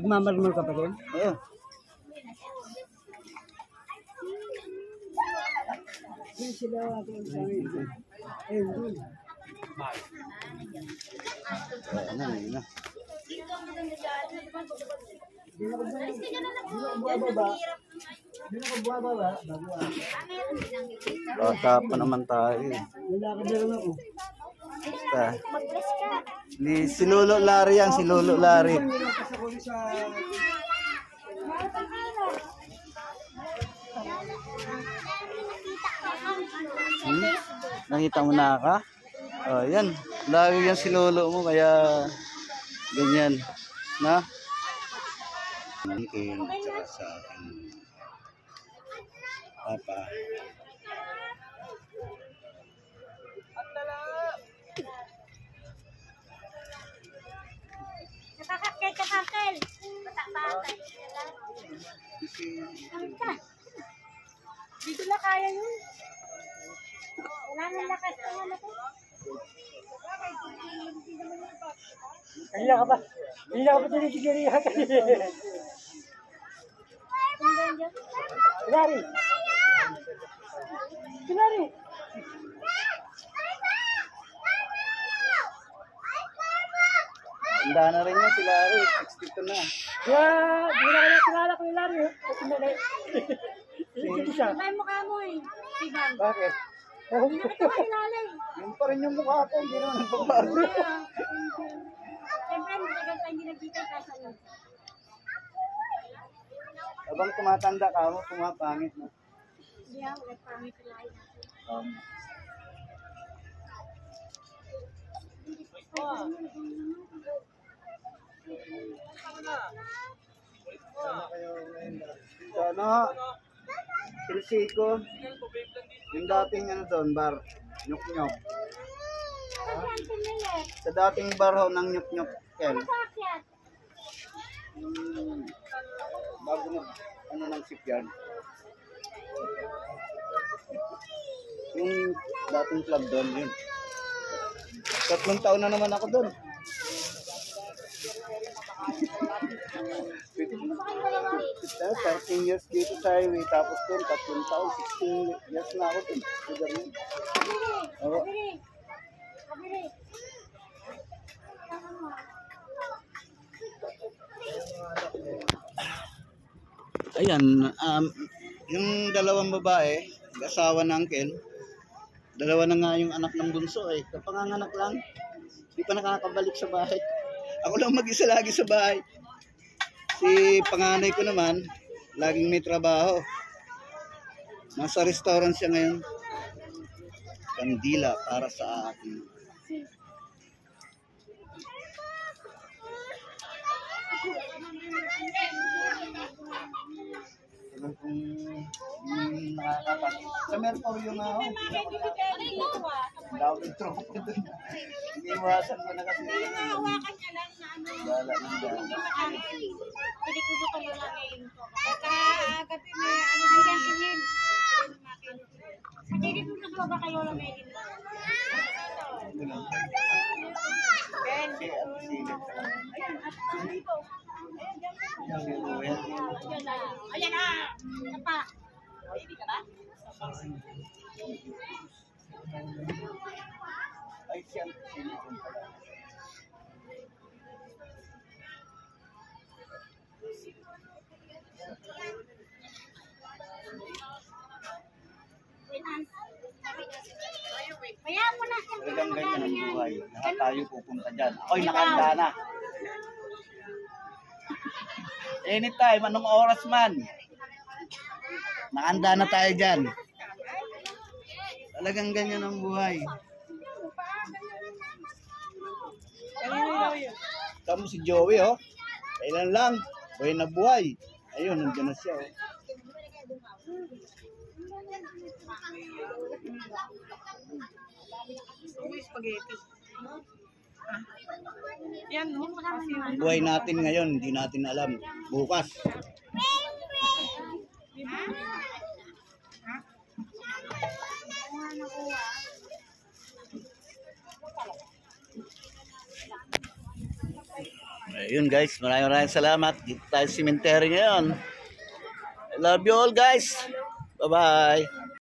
Nagmamarmol ka pa rin? Oo. Hindi sila ating sabi. Ayun. Ayun na. Hindi na bumababa. Bata pa naman tayo. Nalakad na lang ako. Basta. Si Lolo Larry yan, si Lolo Larry. Nakita mo na ka? Oh, yan. Lagi yan si Lolo mo, kaya ganyan. Na? Mungkin sa ating papa. Kakakil. Patak-patak. Dito na kaya yun. Wala nang lakas ng anak ko. Kanina ka pa. Kanina ka pa tinitigirihan. Lari. Lari. Handa na rin yan si Larry. 62 na. Yeah, di na kaya kilala ko yung Lari. Kasi nalay. Hindi siya. Iba yung mukha mo eh. Sigan. Bakit? Hindi na kita makilala eh. Yun pa rin yung mukha ko. Hindi naman nagbabago. Siyempre, matagal tayo hindi nagkita sa ano. Habang tumatanda ka mo, pumapangit na. Hindi ako, nagpamit lang. Sana, Pilsiko, yung dating ano doon, bar, nyuk-nyuk. Sa dating bar ho ng nyuk-nyuk, Kel. Bago na, ano ng shipyard. Yung dating club doon, yun. 3 taon na naman ako doon. 13 years dito sa highway, tapos doon, 3 taon, 16 years na ako doon. Oo. Ayan, yung dalawang babae, asawa ng uncle, dalawa na nga yung anak ng bunso eh. Kapanganganak lang, hindi pa nakakabalik sa bahay. Ako lang mag-isa lagi sa bahay. Si panganay ko naman, laging may trabaho. Nasa restaurant siya ngayon. Kandila para sa akin. Kung nakakapag. Sa Mercurio nga ako. Dawid tropa doon. Iniwasan ko na kasi. Hawakan niya lang na ano. Gala ng gala. Pwede ko ba kayo lang ngayon ko? Kagabi may ano na yan sinin. Pwede ko ba kayo lang ngayon ko? Ben. Ayan, at dito. Ayan na! Ano pa? Baby ka ba? Ay, siyempre. Kaya mo na. Talagang ganyan ang buhay. Lahat tayo pupunta dyan. Ako'y nakahanda na. Anytime, anong oras man. Nakahanda na tayo dyan. Talagang ganyan ang buhay. Tama si Joey, oh. Kailan lang. Buhay na buhay. Ayun, nandiyan na siya, oh. Spaghetti. Yan, no? Ang buhay natin ngayon, hindi natin alam. Bukas. Ayun guys, maraming salamat. Dito tayo sa cemetery ngayon. I love you all guys. Bye-bye.